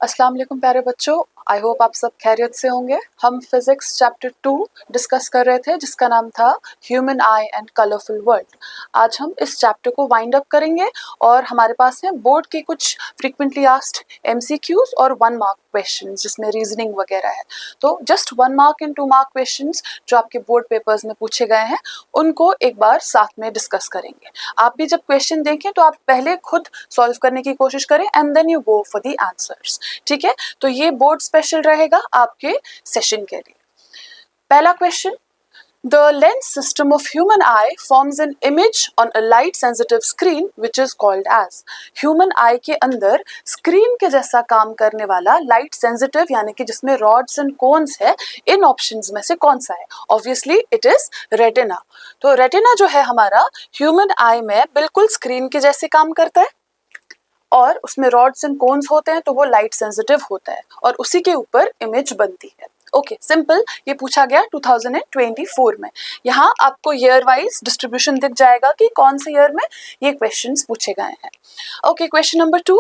अस्सलाम वालेकुम प्यारे बच्चों, आई होप आप सब खैरियत से होंगे। हम फिजिक्स चैप्टर 2 डिस्कस कर रहे थे जिसका नाम था human I and colourful world. आज हम इस चैप्टर को वाइंड अप करेंगे और हमारे पास है बोर्ड के कुछ फ्रीक्वेंटली आस्क्ड एमसीक्यूज और 1 मार्क क्वेश्चंस जिसमें रीजनिंग वगैरह है। तो just 1 mark and 2 mark questions जो आपके बोर्ड पेपर्स में पूछे गए हैं उनको एक बार साथ में डिस्कस करेंगे। आप भी जब क्वेश्चन देखें तो आप पहले खुद सॉल्व करने की कोशिश करें and then you go for the answers. ठीक है, तो ये बोर्ड स्पेशल रहेगा आपके सेशन के लिए। पहला question, The lens system of human eye forms an image on a light sensitive screen which is called as। human eye के अंदर स्क्रीन के जैसा काम करने वाला लाइट सेंसिटिव यानी कि जिसमें रॉड्स एंड कोन्स है, इन ऑप्शंस में से कौन सा है? Obviously it is retina. तो रेटिना जो है हमारा ह्यूमन आई में बिल्कुल स्क्रीन के जैसे काम करता है और उसमें रॉड्स एंड कोन्स होते हैं, तो वो लाइट सेंसिटिव होता है और उसी के ऊपर इमेज बनती है। Okay, simple. ये पूछा गया 2024 में। यहाँ आपको ईयर वाइज डिस्ट्रीब्यूशन दिख जाएगा कि कौन से ईयर में ये क्वेश्चंस पूछे गए हैं। Okay, question number 2,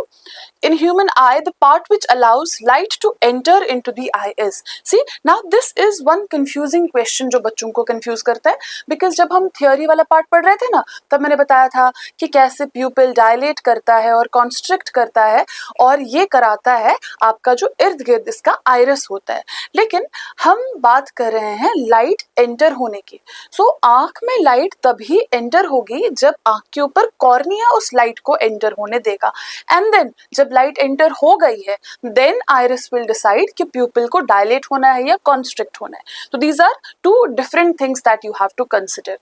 in human eye the part which allows light to enter into the eye is। see now this is one confusing question जो बच्चों को कंफ्यूज करता है, बिकॉज जब हम थियोरी वाला पार्ट पढ़ रहे थे ना, तब मैंने बताया था कि कैसे प्यूपिल डायलेट करता है और कॉन्स्ट्रिक्ट करता है और ये कराता है आपका जो इर्द गिर्द इसका आइरिस होता है। लेकिन हम बात कर रहे हैं लाइट एंटर होने की। सो आंख में लाइट तभी एंटर होगी जब आंख के ऊपर कॉर्निया उस लाइट को एंटर होने देगा, एंड देन जब लाइट एंटर हो गई है देन आइरिस विल डिसाइड कि प्यूपिल को डायलेट होना है या कॉन्स्ट्रिक्ट होना है। तो these are two different things that you have to consider.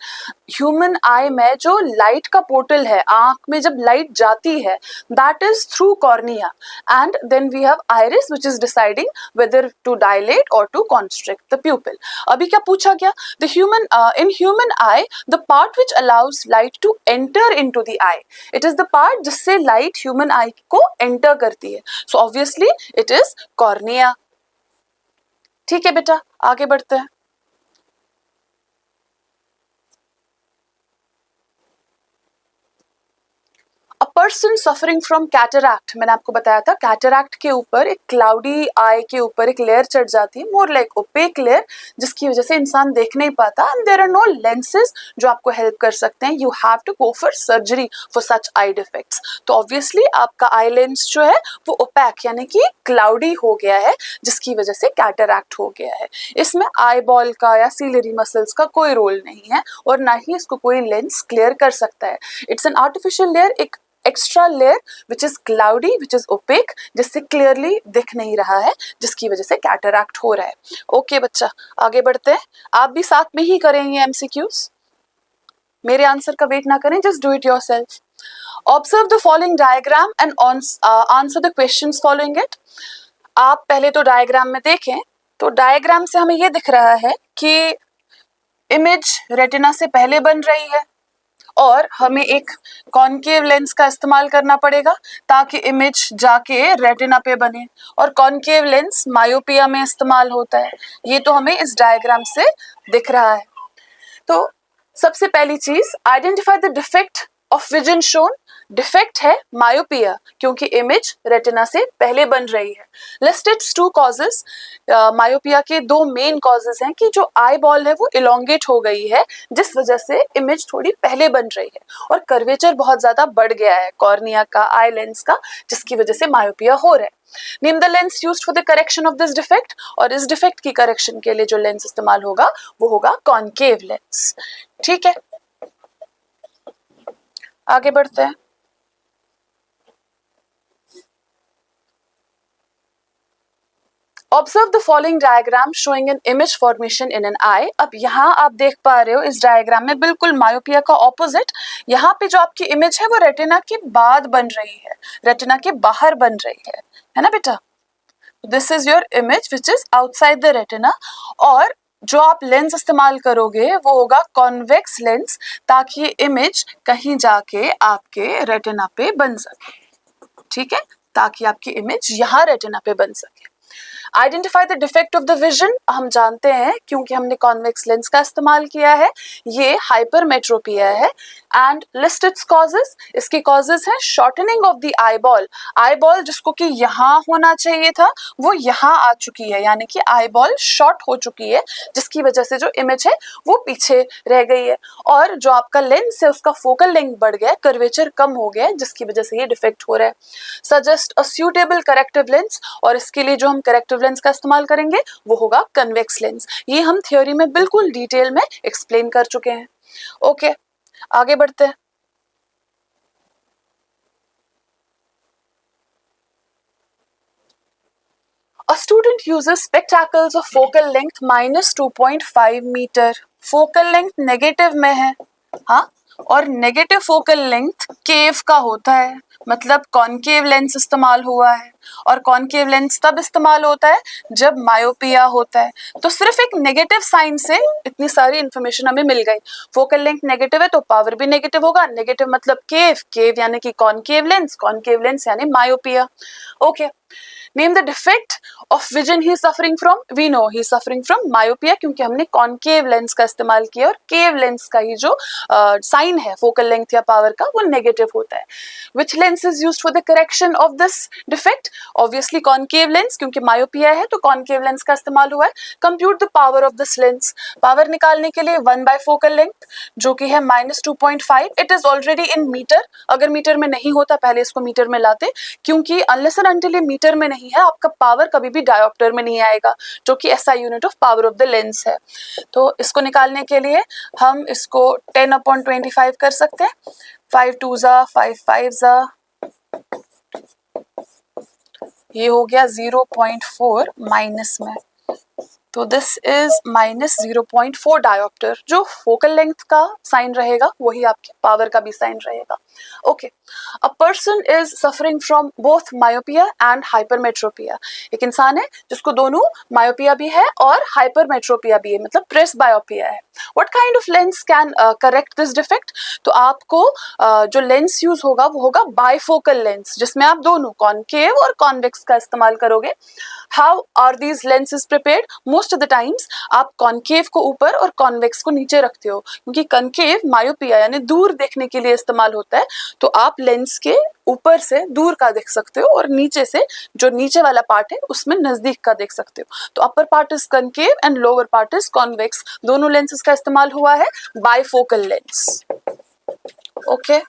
Human eye में जो लाइट का पोर्टल है, आंख में जब लाइट जाती है, that is through cornea and then we have iris which is deciding whether to dilate और टू कॉन्स्ट्रिक्ट द प्यूपिल। अभी क्या पूछा गया? The human in human eye the part which allows light to enter into the eye, it is the part जिससे light human eye को enter करती है। So obviously it is cornea. ठीक है बेटा, आगे बढ़ते हैं। A person suffering from cataract, मैंने आपको बताया था कैटरैक्ट के ऊपर एक क्लाउडी आई के ऊपर एक लेयर चढ़ जाती है, मोर लाइक ओपेक लेयर, जिसकी वजह से इंसान देख नहीं पाता and there are no lenses जो आपको हेल्प कर सकते हैं। You have to go for surgery for such eye defects. तो ऑब्वियसली आपका आई लेंस जो है वो ओपैक यानी कि क्लाउडी हो गया है, जिसकी वजह से कैटरैक्ट हो गया है। इसमें आई बॉल का या सीलरी मसल्स का कोई रोल नहीं है और ना ही इसको कोई लेंस क्लियर कर सकता है। इट्स एन आर्टिफिशियल लेयर, एक extra layer which is cloudy which is opaque, जिससे क्लियरली दिख नहीं रहा है, जिसकी वजह से कैटरैक्ट हो रहा है। ओके बच्चा, आगे बढ़ते हैं। आप भी साथ में ही करेंगे एमसीक्यूज, मेरे आंसर का वेट ना करें, just do it yourself. Observe the following diagram and answer the questions following it. आप पहले तो डायग्राम में देखें, तो डायग्राम से हमें यह दिख रहा है कि इमेज रेटिना से पहले बन रही है और हमें एक कॉनकेव लेंस का इस्तेमाल करना पड़ेगा ताकि इमेज जाके रेटिना पे बने, और कॉनकेव लेंस मायोपिया में इस्तेमाल होता है। ये तो हमें इस डायग्राम से दिख रहा है। तो सबसे पहली चीज, identify the defect of vision shown. Defect है मायोपिया क्योंकि इमेज रेटिना से पहले बन रही है। लिस्टेड 2 कॉजेस, मायोपिया के 2 मेन कॉजेस हैं कि जो आई बॉल है वो इलोंगेट हो गई है, जिस वजह से इमेज थोड़ी पहले बन रही है, और कर्वेचर बहुत ज्यादा बढ़ गया है कॉर्निया का, आई लेंस का, जिसकी वजह से मायोपिया हो रहा है। Name the lens used for the correction of this defect, और इस डिफेक्ट की करेक्शन के लिए जो लेंस इस्तेमाल होगा वो होगा कॉनकेव लेंस। ठीक है, आगे बढ़ते हैं। Observe the following diagram showing an image formation in an eye। अब यहाँ आप देख पा रहे हो इस डायग्राम में बिल्कुल मायोपिया का ऑपोजिट, यहाँ पे जो आपकी इमेज है वो रेटिना के बाद बन रही है, रेटिना के बाहर बन रही है ना बेटा? This is your image which is outside the retina, और जो आप लेंस इस्तेमाल करोगे वो होगा कॉन्वेक्स लेंस, ताकि ये इमेज कहीं जाके आपके रेटिना पे बन सके। ठीक है, ताकि आपकी इमेज यहाँ रेटिना पे बन सके। Identify the defect of the vision, हम जानते हैं क्योंकि हमने कॉन्वेक्स लेंस का इस्तेमाल किया है, ये हाइपरमेट्रोपिया है। एंड लिस्ट इट्स कॉजेज, इसके कॉजेज हैं shortening of the eyeball, eyeball जिसको कि यहाँ होना चाहिए था वो यहाँ आ चुकी है, यानी कि आईबॉल शॉर्ट हो चुकी है, जिसकी वजह से जो इमेज है वो पीछे रह गई है। और जो आपका लेंस है उसका फोकल लेंथ बढ़ गया, कर्वेचर कम हो गया है, जिसकी वजह से ये डिफेक्ट हो रहा है। Suggest a suitable corrective lens, और इसके लिए जो हम करेक्टिव लेंस का इस्तेमाल करेंगे वो होगा कन्वेक्स लेंस। ये हम थ्योरी में बिल्कुल डिटेल में एक्सप्लेन कर चुके हैं। ओके, आगे बढ़ते हैं। A student uses spectacles of focal length -2.5 metre, focal length negative में है, हाँ, और नेगेटिव फोकल लेंथ केव का होता है, मतलब कॉनकेव लेंस इस्तेमाल हुआ है, और कॉनकेव लेंस तब इस्तेमाल होता है जब मायोपिया होता है। तो सिर्फ एक नेगेटिव साइन से इतनी सारी इंफॉर्मेशन हमें मिल गई। फोकल लेंथ नेगेटिव है तो पावर भी नेगेटिव होगा, नेगेटिव मतलब केव, केव यानी कि कॉनकेव लेंस यानी myopia. Okay, name the defect of vision he suffering from, we know he suffering from myopia क्योंकि हमने कॉनकेव लेंस का इस्तेमाल किया, और केव लेंस का ही जो साइन है फोकल लेंथ या पावर का वो नेगेटिव होता है। Which lens is used for the correction of this defect, obviously concave lens, क्योंकि मायोपिया है तो कॉनकेव लेंस का इस्तेमाल हुआ है। Compute the power of this lens, power निकालने के लिए 1 बाय फोकल लेंथ जो कि है -2.5, it is already in metre, अगर मीटर में नहीं होता पहले इसको मीटर में लाते, क्योंकि अनलेस एंड अनटिल ये मीटर में नहीं है आपका पावर कभी भी डायोप्टर में नहीं आएगा, जो कि SI unit of power of the lens है। तो इसको निकालने के लिए हम इसको 10/25 कर सकते हैं, 5 2 जा 5 5 जा, ये हो गया 0.4 माइनस में, तो दिस इज -0.4 डायोप्टर। जो फोकल लेंथ का साइन रहेगा वही आपके पावर का भी साइन रहेगा। Okay, a person is suffering from both myopia and hypermetropia, एक इंसान है जिसको दोनों मायोपिया भी है और हाइपरमेट्रोपिया भी है, मतलब प्रेस बायोपिया है। What kind of lens can correct this defect, तो आपको जो लेंस यूज होगा वो होगा बाइफोकल लेंस, जिसमें आप दोनों कॉनकेव और कॉन्वेक्स का इस्तेमाल करोगे। How are these lenses prepared, most of the times आप कॉनकेव को ऊपर और कॉन्वेक्स को नीचे रखते हो, क्योंकि कॉनकेव मायोपिया यानी दूर देखने के लिए इस्तेमाल होता है, तो आप लेंस के ऊपर से दूर का देख सकते हो और नीचे से जो नीचे वाला पार्ट है उसमें नजदीक का देख सकते हो। तो upper part is concave and lower part is convex, दोनों लेंसेज का इस्तेमाल हुआ है बाइफोकल लेंस। ओके,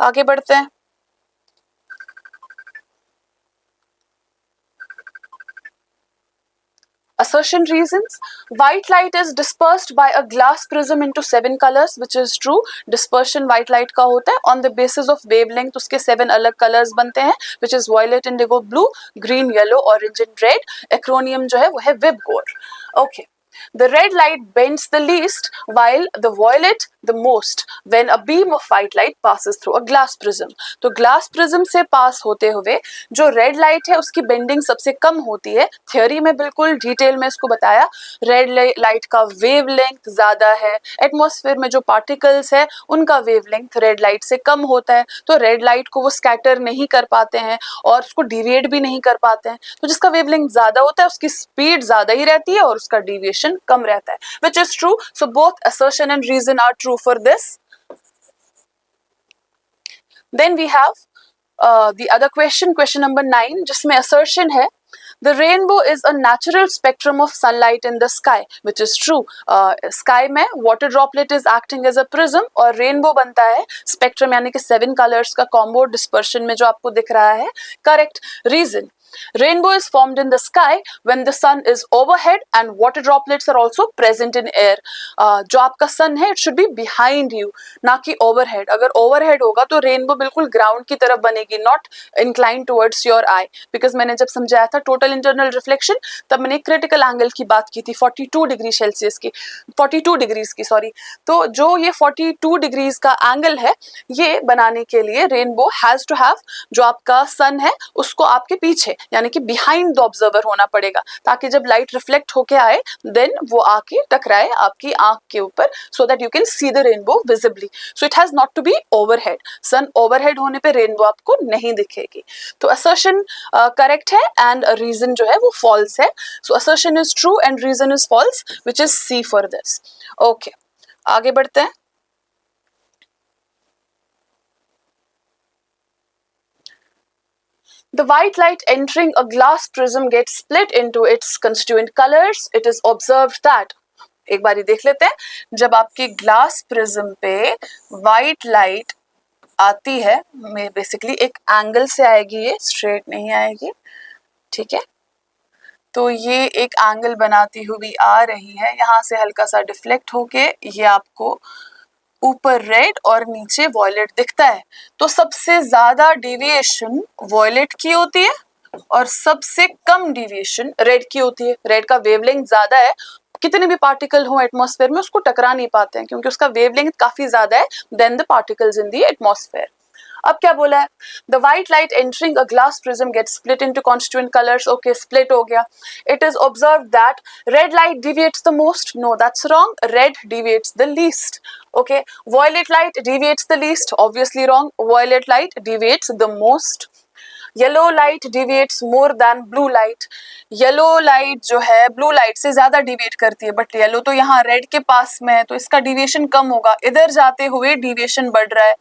आगे बढ़ते हैं। Assertion reasons: white light is dispersed by a glass prism into 7 colors, which is true. Dispersion white light का होता है, on the basis of wavelength उसके 7 अलग colors बनते हैं, which is violet, indigo, blue, green, yellow, orange and red. Acronym जो है वो है WIBGOR. Okay. The red light bends the least while the violet the most when a beam of white light passes through a glass prism. तो glass prism से पास होते हुए जो red light है उसकी bending सबसे कम होती है। थ्योरी में बिल्कुल डिटेल में इसको बताया, red light का वेव लेंथ ज़्यादा है, एटमॉस्फेयर में जो पार्टिकल्स है उनका वेव लेंथ रेड लाइट से कम होता है, तो रेड लाइट को वो स्कैटर नहीं कर पाते हैं और उसको डिविएट भी नहीं कर पाते हैं। तो जिसका वेव लेंथ ज़्यादा होता है उसकी स्पीड ज़्यादा ही रहती है और उसका डिविएशन कम रहता है, which is true. So both assertion and reason are true for this. Then we have the other question number 9, जिसमें assertion है The rainbow is a natural spectrum of sunlight in the sky, which is true. Sky में water droplet is acting as a prism और rainbow बनता है spectrum यानी कि 7 colors का combo dispersion में जो आपको दिख रहा है। Correct. Reason: Rainbow is formed in the sky when the sun is overhead and water droplets are also present in air. जो आपका sun है it should be behind you, ना कि overhead. अगर overhead होगा तो rainbow बिल्कुल ground की तरफ बनेगी, not inclined towards your eye. Because मैंने जब समझाया था total internal reflection तब मैंने critical angle की बात की थी 42 डिग्री सेल्सियस की, 42 डिग्रीज की सॉरी। तो जो ये 42 डिग्रीज का एंगल है ये बनाने के लिए रेनबो हैज टू हैव जो आपका सन है उसको आपके पीछे, यानी कि बिहाइंड द ऑब्जर्वर होना पड़ेगा, ताकि जब लाइट रिफ्लेक्ट होके आए देन वो आके टकराए आपकी आंख के ऊपर, so that you can see the rainbow visibly. So it has not to be overhead. Sun overhead होने पे रेनबो आपको नहीं दिखेगी. तो असर्शन करेक्ट है एंड रीजन जो है वो फॉल्स है. So assertion is true and reason is false, which is C for this. Okay, आगे बढ़ते हैं. The white light entering a glass prism gets split into its constituent colors. It is observed that, एक बारी देख लेते हैं, जब आपके ग्लास प्रिज्म पे वाइट लाइट आती है, बेसिकली एक एंगल से आएगी, ये स्ट्रेट नहीं आएगी, ठीक है. तो ये एक एंगल बनाती हुई आ रही है, यहाँ से हल्का सा डिफ्लेक्ट होके ये आपको ऊपर रेड और नीचे वॉयलेट दिखता है. तो सबसे ज्यादा डेविएशन वॉयलेट की होती है और सबसे कम डेविएशन रेड की होती है. रेड का वेवलेंथ ज्यादा है, कितने भी पार्टिकल हो एटमॉस्फेयर में उसको टकरा नहीं पाते हैं, क्योंकि उसका वेवलेंथ काफी ज्यादा है than the particles in the atmosphere. अब क्या बोला है, the white light entering a glass prism gets split into constituent colours. Okay, split हो गया. It is observed that red light deviates the most. No, that's wrong. Red deviates the least. Okay, violet light deviates the least. Obviously wrong. Violet light deviates the most. Yellow light deviates more than blue light. Yellow light जो है blue light से ज्यादा deviate करती है, but yellow तो यहाँ red के पास में है तो इसका डिविएशन कम होगा. इधर जाते हुए डिविएशन बढ़ रहा है.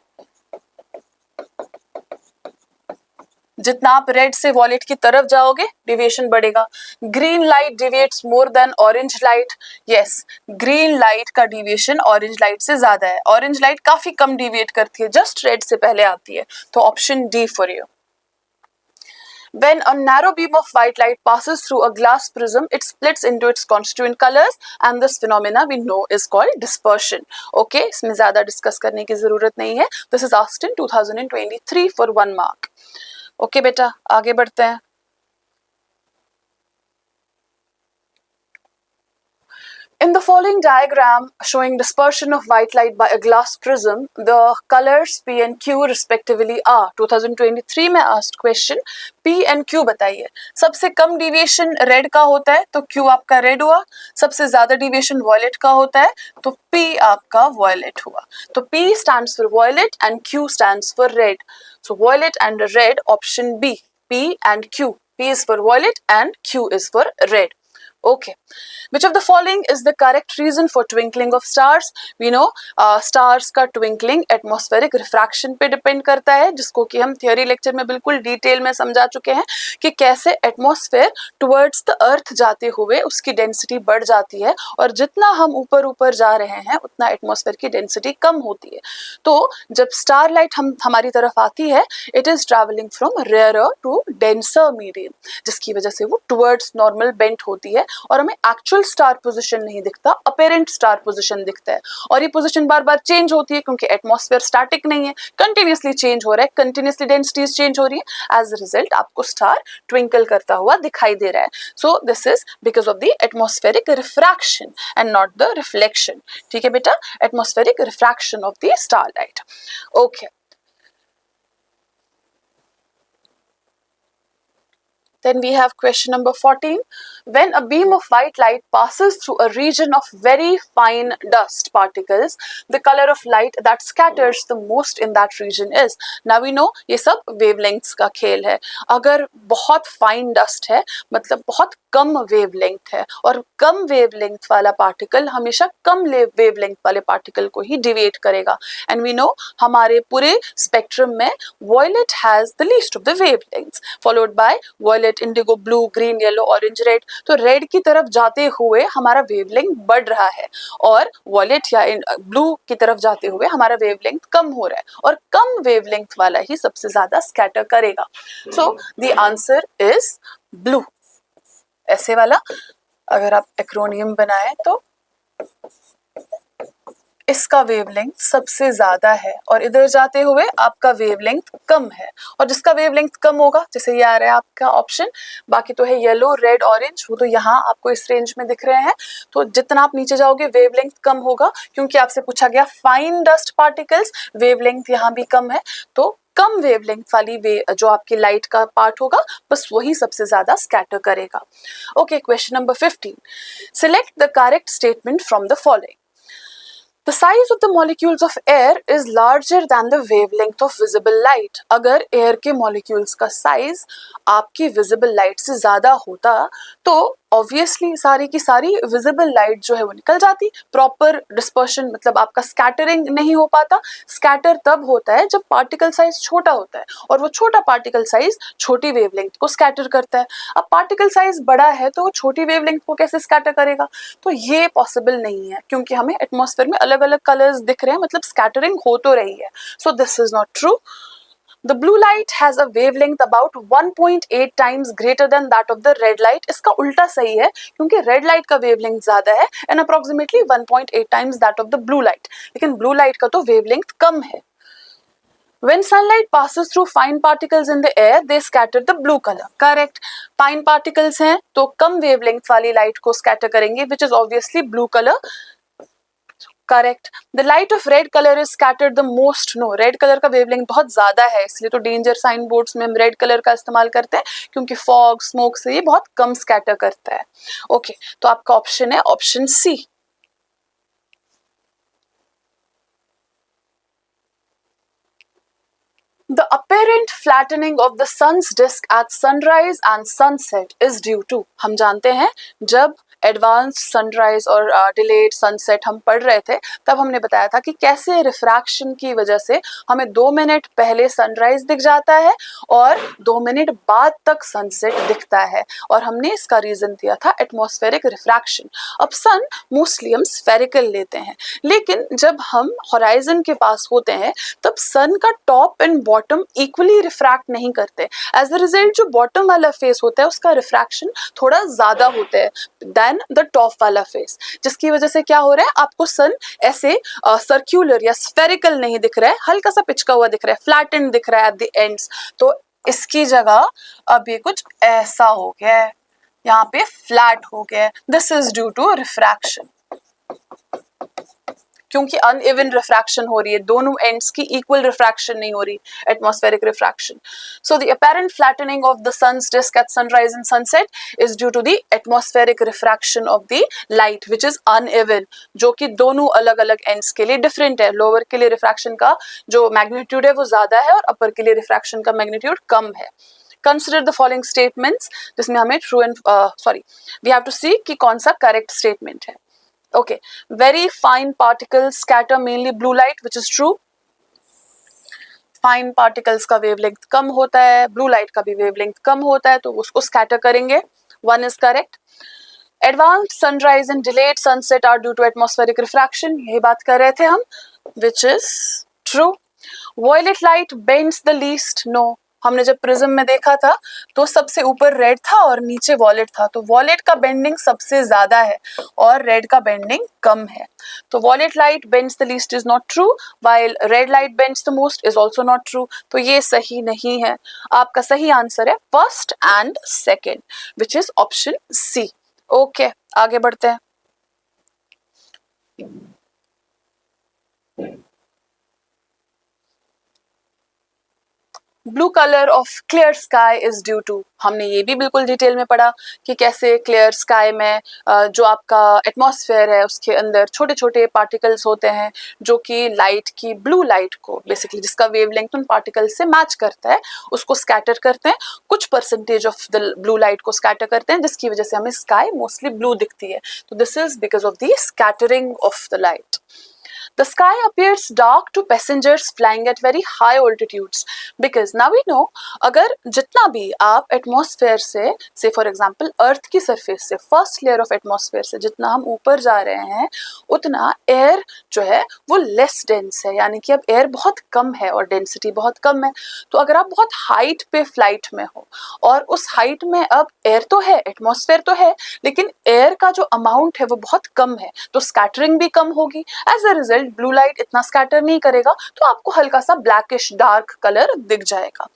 जितना आप रेड से वॉलेट की तरफ जाओगे डिविएशन बढ़ेगा. Green light deviates more than orange light. Yes, green light का डिविएशन ऑरेंज लाइट से ज्यादा है. ऑरेंज लाइट काफी कम डिविएट करती है, जस्ट रेड से पहले आती है. तो option D for you. When a narrow beam of white light passes through a glass prism, it splits into its constituent colors, and this phenomena we know is called dispersion. Okay, इसमें ज़्यादा discuss करने की ज़रूरत नहीं है. This is asked in 2023 for 1 mark. Okay बेटा, आगे बढ़ते हैं. In the following diagram showing dispersion of white light by a glass prism, the colors P and Q respectively are. 2023 में asked question, P and Q बताइए. सबसे कम deviation red का होता है तो Q आपका red हुआ. सबसे ज़्यादा deviation violet का होता है तो P आपका violet हुआ. तो P stands for violet and Q stands for red. So violet and red, option B. P and Q. P is for violet and Q is for red. Okay, which of the following is the correct reason for twinkling of stars? We know stars का twinkling atmospheric refraction पे depend करता है, जिसको कि हम theory lecture में बिल्कुल detail में समझा चुके हैं कि कैसे atmosphere towards the earth जाते हुए उसकी density बढ़ जाती है, और जितना हम ऊपर ऊपर जा रहे हैं उतना atmosphere की density कम होती है. तो जब starlight हमारी तरफ आती है, it is traveling from rarer to denser medium, जिसकी वजह से वो towards normal bent होती है और हमें एक्चुअल स्टार पोजीशन नहीं दिखता, अपेरेंट स्टार पोजीशन दिखता है. और ये पोजीशन बार बार चेंज होती है क्योंकि एटमॉस्फेयर स्टैटिक नहीं है, कंटिन्यूसली चेंज हो रहा है, कंटिन्यूसली डेंसिटीज चेंज हो रही है. एज अ रिजल्ट आपको स्टार ट्विंकल करता हुआ दिखाई दे रहा है. So this is because of the atmospheric refraction and not the reflection. ठीक है बेटा, atmospheric refraction of the starlight. Okay, then we have question number 14. When a beam of white light passes through a region of very fine dust particles, the color of light that scatters the most in that region is. Now we know ये सब wavelengths का खेल है. अगर बहुत fine dust है मतलब बहुत कम wavelength है, और कम wavelength वाला particle हमेशा कम wavelength वाले particle को ही deviate करेगा. And we know हमारे पूरे spectrum में violet has the least of the wavelengths, followed by violet, Indigo, blue, green, yellow, orange, red. तो रेड की तरफ जाते हुए हमारा वेवलेंथ बढ़ रहा है, और वॉयलेट या ब्लू की तरफ जाते हुए हमारा वेवलेंथ कम हो रहा है, और कम वेवलेंथ वाला ही सबसे ज्यादा स्कैटर करेगा. So the answer is blue. ऐसे वाला अगर आप एक्रोनियम बनाए तो इसका वेवलेंथ सबसे ज्यादा है और इधर जाते हुए आपका वेवलेंथ कम है, और जिसका वेवलेंथ कम होगा, जैसे ये आ रहा है आपका ऑप्शन, बाकी तो है येलो, रेड, ऑरेंज, वो तो यहाँ आपको इस रेंज में दिख रहे हैं. तो जितना आप नीचे जाओगे वेवलेंथ कम होगा, क्योंकि आपसे पूछा गया फाइन डस्ट पार्टिकल्स, वेवलेंथ यहाँ भी कम है, तो कम वेवलेंथ वाली जो आपकी लाइट का पार्ट होगा बस वही सबसे ज्यादा स्कैटर करेगा। Okay, question number 15, select the correct statement from the following. The size of the molecules of air is larger than the wavelength of visible light. अगर air के molecules का size आपकी visible light से ज़्यादा होता तो obviously सारी की सारी विजिबल लाइट जो है वो निकल जाती, प्रॉपर डिस्पर्शन मतलब आपका स्कैटरिंग नहीं हो पाता। स्कैटर तब होता है जब पार्टिकल साइज छोटा होता है और वो छोटा पार्टिकल साइज छोटी वेवलेंथ को स्कैटर करता है। अब पार्टिकल साइज बड़ा है तो वो छोटी वेवलेंथ को कैसे स्कैटर करेगा, तो ये पॉसिबल नहीं है क्योंकि हमें एटमॉस्फेयर में अलग अलग कलर्स दिख रहे हैं, मतलब स्कैटरिंग हो तो रही है। So this is not true. The blue light has a wavelength about 1.8 times greater than that of the red light. इसका उल्टा सही है क्योंकि red light का wavelength ज़्यादा है and approximately 1.8 times that of the blue light. लेकिन blue light का तो wavelength कम है. When sunlight passes through fine particles in the air, they scatter the blue color. Correct. Fine particles हैं तो कम wavelength वाली light को scatter करेंगे, which is obviously blue color. Correct. The light of red colour is scattered the most. No, red colour का wavelength बहुत ज्यादा है, इसलिए तो डेंजर साइन बोर्ड्स में हम रेड कलर का इस्तेमाल करते हैं क्योंकि फॉग स्मोक से ये बहुत कम स्कैटर करता है। ओके, तो आपका ऑप्शन है option C. The apparent flattening of the sun's disk at sunrise and sunset is due to, हम जानते हैं जब एडवांस सनराइज और डिलेड सनसेट हम पढ़ रहे थे तब हमने बताया था कि कैसे रिफ्रैक्शन की वजह से हमें 2 मिनट पहले सनराइज दिख जाता है और 2 मिनट बाद तक सनसेट दिखता है, और हमने इसका रीजन दिया था एटमॉस्फेरिक रिफ्रैक्शन। अब सन मोस्टली हम स्फेरिकल लेते हैं, लेकिन जब हम होराइजन के पास होते हैं तब सन का top and bottom equally refract नहीं करते। एज अ रिजल्ट जो बॉटम वाला फेस होता है उसका रिफ्रैक्शन थोड़ा ज्यादा होता है देन द टॉप वाला फेस, जिसकी वजह से क्या हो रहा है, आपको सन ऐसे सर्क्यूलर या स्फेरिकल नहीं दिख रहा है, हल्का सा पिचका हुआ दिख रहा है, फ्लैटेंड दिख रहा है एट द एंड्स। तो इसकी जगह अब ये कुछ ऐसा हो गया है, यहाँ पे फ्लैट हो गया है। This is due to refraction, क्योंकि अनइवन रिफ्रैक्शन हो रही है, दोनों एंड्स की इक्वल रिफ्रैक्शन नहीं हो रही, atmospheric refraction. So the apparent flattening of the sun's disc at sunrise and sunset is due to the atmospheric refraction of the light which is uneven, जो कि दोनों अलग अलग एंड्स के लिए डिफरेंट है। लोअर के लिए रिफ्रैक्शन का जो मैग्नीट्यूड है वो ज्यादा है और अपर के लिए रिफ्रैक्शन का मैग्नीट्यूड कम है। Consider the following statements, जिसमें हमें true and we have to see कि कौन सा correct statement है। Okay, very fine particles scatter mainly blue light, which is true. Fine particles का wavelength कम होता है, blue light का भी wavelength कम होता है, तो उसको scatter करेंगे। One is correct. Advanced sunrise and delayed sunset are due to atmospheric refraction, यही बात कर रहे थे हम, which is true. Violet light bends the least, no. हमने जब प्रिज्म में देखा था तो सबसे ऊपर रेड था और नीचे वॉलेट था, तो वॉलेट का बेंडिंग सबसे ज्यादा है और रेड का बेंडिंग कम है, तो violet light bends the least is not true while red light bends the most is also not true. तो ये सही नहीं है, आपका सही आंसर है first and second which is option C. Okay, आगे बढ़ते हैं। Blue colour of clear sky is due to, हमने ये भी बिल्कुल डिटेल में पढ़ा कि कैसे क्लियर स्काई में जो आपका एटमॉस्फेयर है उसके अंदर छोटे छोटे पार्टिकल्स होते हैं जो कि लाइट की, ब्लू लाइट को बेसिकली जिसका वेवलेंथ उन पार्टिकल्स से मैच करता है उसको स्कैटर करते हैं, कुछ percentage of the blue light को स्कैटर करते हैं जिसकी वजह से हमें स्काई मोस्टली ब्लू दिखती है। तो this is because of the scattering of the light. The sky appears dark to passengers flying at very high altitudes because now we know अगर जितना भी आप एटमॉस्फेयर से फॉर एग्जांपल अर्थ की सरफेस से, फर्स्ट लेयर ऑफ एटमॉस्फेयर से जितना हम ऊपर जा रहे हैं उतना एयर जो है वो लेस डेंस है, यानी कि अब एयर बहुत कम है और डेंसिटी बहुत कम है। तो अगर आप बहुत हाइट पे फ्लाइट में हो और उस हाइट में अब एयर तो है, एटमॉस्फेयर तो है, लेकिन एयर का जो अमाउंट है वो बहुत कम है, तो स्कैटरिंग भी कम होगी। As a result world blue light इतना स्कैटर नहीं करेगा, तो आपको हल्का सा ब्लैकिश डार्क कलर दिख जाएगा।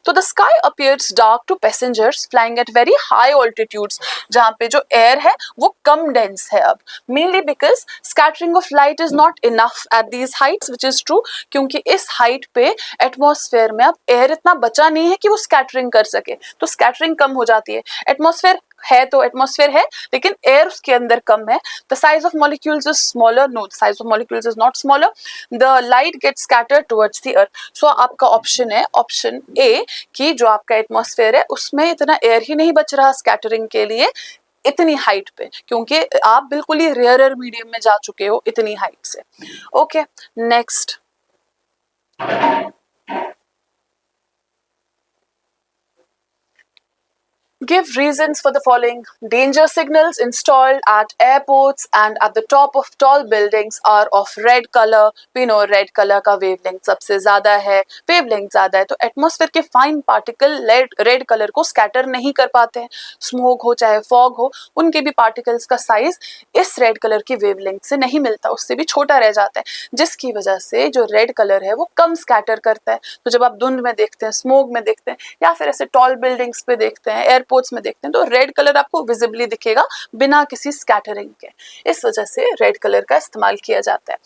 तो the sky appears dark to passengers flying at very high altitudes, जहाँ पे जो एयर है वो कम डेंस है अब, mainly because scattering of light is not enough at these Heights, which is true, क्योंकि इस हाइट पे एटमॉस्फेयर में अब एयर इतना बचा नहीं है कि वो स्कैटरिंग कर सके, तो स्कैटरिंग कम हो जाती है। एटमॉस्फेयर है तो एटमॉस्फेयर है, लेकिन एयर उसके अंदर कम है। The size of molecules is smaller, no the size of molecules is not smaller, the light gets scattered towards the earth. So आपका ऑप्शन है ऑप्शन ए कि जो आपका एटमॉस्फेयर है उसमें इतना एयर ही नहीं बच रहा स्कैटरिंग के लिए इतनी हाइट पे, क्योंकि आप बिल्कुल ही रेयरर मीडियम में जा चुके हो इतनी हाइट से। Okay, next. Give reasons for the following. Danger signals installed at airports and at the top of tall buildings are of red color. We know red color का wavelength सबसे ज़्यादा है, wavelength ज़्यादा है, तो एटमॉस्फेयर के fine particle red colour को scatter नहीं कर पाते हैं। स्मोक हो चाहे फॉग हो, उनके भी पार्टिकल्स का साइज इस रेड कलर की वेवलेंथ से नहीं मिलता, उससे भी छोटा रह जाता है, जिसकी वजह से जो रेड कलर है वो कम स्कैटर करता है। तो जब आप धुंध में देखते हैं, स्मोक में देखते हैं, या फिर ऐसे टॉल बिल्डिंग्स पे देखते हैं, एयरपोर्ट्स में देखते हैं, तो रेड कलर आपको विजिबली दिखेगा बिना किसी स्कैटरिंग के। इस वजह से रेड कलर का इस्तेमाल किया जाता है।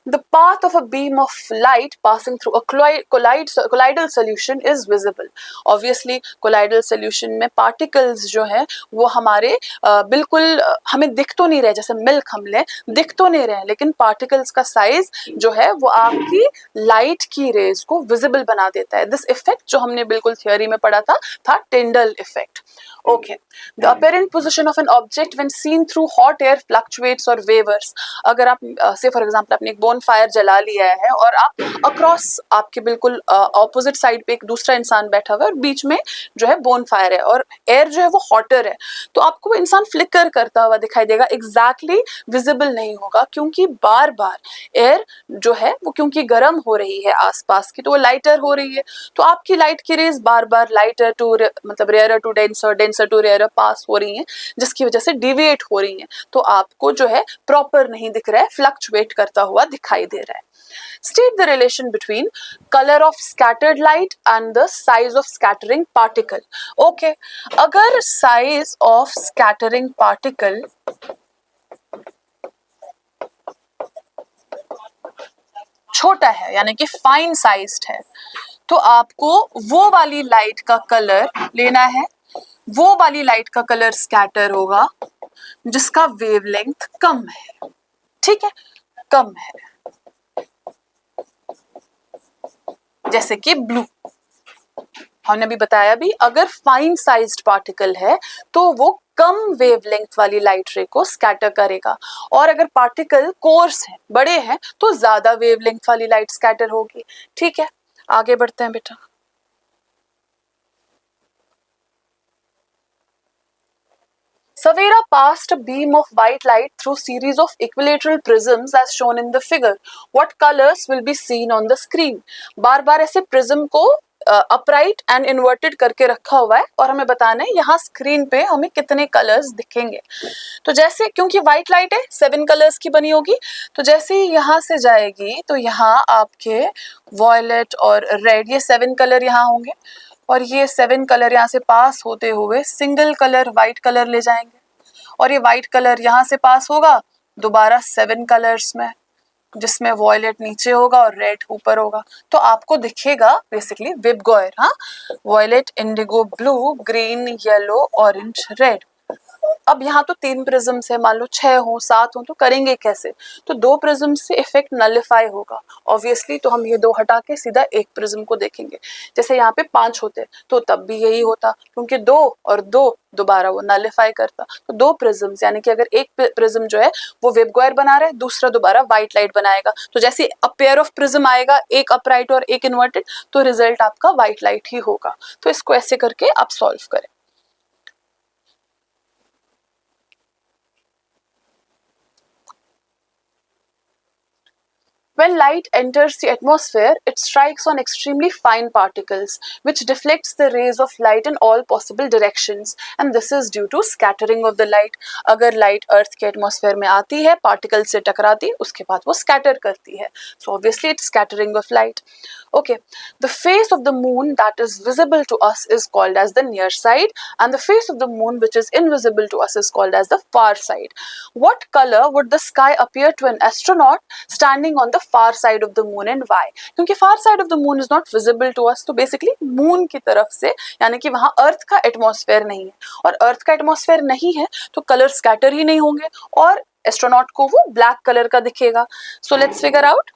The path of a beam of light passing through a colloidal solution is visible. Obviously, colloidal solution में particles जो हैं वो हमारे बिल्कुल हमें दिख तो नहीं रहे, जैसे मिल्क हम लें दिख तो नहीं रहे, लेकिन particles का size जो है वो आपकी light की rays को visible बना देता है। This effect जो हमने बिल्कुल theory में पढ़ा था Tyndall effect. Okay, the apparent position of an object when seen through hot air fluctuates or wavers. अगर आप say for example आपने एक bonfire जला लिया है और आप across आपके बिल्कुल opposite side पे एक दूसरा इंसान बैठा हुआ है और बीच में जो है bonfire है और air जो है वो hotter है, तो आपको वो इंसान flicker करता हुआ दिखाई देगा, exactly visible नहीं होगा, क्योंकि बार बार air जो है वो क्योंकि गर्म हो रही है आसपास की, तो वो lighter हो रही है, तो आपकी लाइट की रेज बार बार लाइटर टू मतलब rare to denser, denser to rare pass हो रही हैं, जिसकी वजह से डिविएट हो रही हैं, तो आपको जो है प्रॉपर नहीं दिख रहा है, फ्लक्चुएट करता हुआ दिखाई दे रहा है। State the relation between color of scattered light and the size of scattering particle. Okay, अगर size of scattering particle छोटा है यानी कि फाइन साइज्ड है, तो आपको वो वाली लाइट का कलर लेना है, वो वाली लाइट का कलर स्कैटर होगा जिसका वेवलेंथ कम है, ठीक है, कम है, जैसे कि ब्लू। हमने भी बताया भी, अगर फाइन साइज्ड पार्टिकल है तो वो कम वेवलेंथ वाली लाइट रे को स्कैटर करेगा, और अगर पार्टिकल कोर्स है, बड़े हैं, तो ज्यादा वेवलेंथ वाली लाइट स्कैटर होगी। ठीक है, आगे बढ़ते हैं बेटा। Saveira passed a beam of white light through series of equilateral prisms as shown in the figure. What colors will be seen on the screen? बार बार ऐसे प्रिज्म को अपराइट एंड इन्वर्टेड करके रखा हुआ है और हमें बताना है यहाँ स्क्रीन पे हमें कितने कलर्स दिखेंगे। तो जैसे क्योंकि व्हाइट लाइट है 7 कलर्स की बनी होगी, तो जैसे ही यहाँ से जाएगी तो यहाँ आपके वॉयलेट और रेड, ये 7 कलर यहाँ होंगे, और ये 7 कलर यहाँ से पास होते हुए सिंगल कलर व्हाइट कलर ले जाएंगे, और ये व्हाइट कलर यहाँ से पास होगा दोबारा 7 कलर्स में, जिसमें वॉयलेट नीचे होगा और रेड ऊपर होगा, तो आपको दिखेगा बेसिकली विबगॉयर, हाँ, violet, indigo, blue, green, yellow, orange, red. अब यहाँ तो 3 प्रिज्म्स है, मान लो 6 हो 7 हो, तो करेंगे कैसे? तो 2 प्रिज्म से इफेक्ट नलिफाई होगा ऑब्वियसली, तो हम ये 2 हटा के सीधा एक प्रिज्म को देखेंगे। जैसे यहाँ पे 5 होते तो तब भी यही होता, क्योंकि 2 और 2 दोबारा वो नलिफाई करता, तो 2 प्रिज्म्स, यानी कि अगर एक प्रिज्म जो है वो वेवगाइड बना रहा है, दूसरा दोबारा व्हाइट लाइट बनाएगा, तो जैसे अ पेयर ऑफ प्रिज्म आएगा, एक अपराइट और एक इन्वर्टेड, तो रिजल्ट आपका व्हाइट लाइट ही होगा। तो इसको ऐसे करके आप सॉल्व करें। When light enters the atmosphere, it strikes on extremely fine particles, which deflects the rays of light in all possible directions, and this is due to scattering of the light. अगर light earth के atmosphere में आती है, particle से टकराती है, उसके बाद वो scatter करती है. So obviously it's scattering of light. Okay, the face of the moon that is visible to us is called as the near side, and the face of the moon which is invisible to us is called as the far side. What color would the sky appear to an astronaut standing on the far side of the moon, and why? क्योंकि far side of the moon is not visible to us, तो basically moon की तरफ से, यानी कि वहाँ earth का atmosphere नहीं है, और earth का atmosphere नहीं है तो color scatter ही नहीं होंगे, और एस्ट्रोनॉट को वो ब्लैक कलर का दिखेगा. So let's figure out.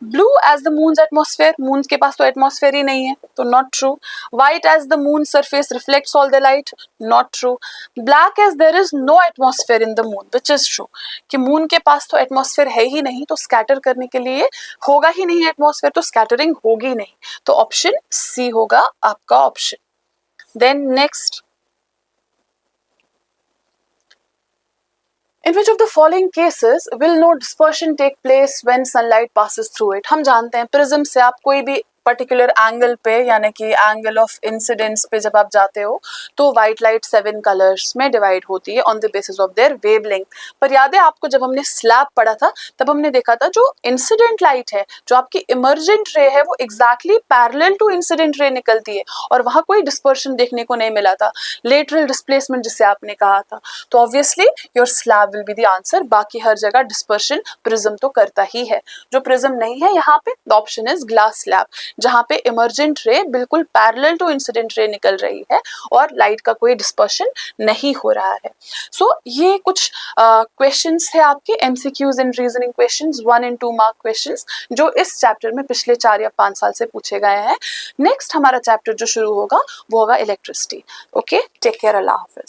Blue as the moon's atmosphere, moon के पास तो एटमॉस्फेयर ही नहीं है, तो not true. White as the moon surface reflects all the light, not true. Black as there is no atmosphere in the moon, which is true. कि moon के पास तो एटमॉस्फेयर है ही नहीं, तो स्कैटर करने के लिए होगा ही नहीं एटमॉस्फेयर, तो स्कैटरिंग होगी नहीं, तो ऑप्शन सी होगा आपका option. Then next, In which of the following cases will no dispersion take place when sunlight passes through it? हम जानते हैं प्रिज्म से आप कोई भी पर्टिकुलर एंगल पे, यानी कि एंगल ऑफ इंसिडेंस पे जब आप जाते हो तो व्हाइट लाइट 7 कलर्स में डिवाइड होती है on the basis of their wavelength. पर याद है आपको जब हमने स्लैब पढ़ा था तब हमने देखा था जो इंसिडेंट लाइट है, जो आपकी इमर्जेंट रे है, वो exactly parallel to incident ray निकलती है और वहाँ कोई डिस्पर्शन देखने को नहीं मिला था, लेटरल डिस्प्लेसमेंट जिसे आपने कहा था. तो obviously your slab will be the answer. बाकी हर जगह डिस्पर्शन प्रिज्म तो करता ही है. जो प्रिज्म नहीं है यहाँ पे, the option is glass slab, जहां पे इमर्जेंट रे बिल्कुल पैरेलल टू इंसिडेंट रे निकल रही है और लाइट का कोई डिस्पर्शन नहीं हो रहा है. सो ये कुछ क्वेश्चंस थे आपके MCQs and reasoning questions, 1 and 2 mark questions, जो इस चैप्टर में पिछले 4 या 5 साल से पूछे गए हैं. नेक्स्ट हमारा चैप्टर जो शुरू होगा वो होगा इलेक्ट्रिसिटी. ओके, टेक केयर, अल्लाह हाफिज.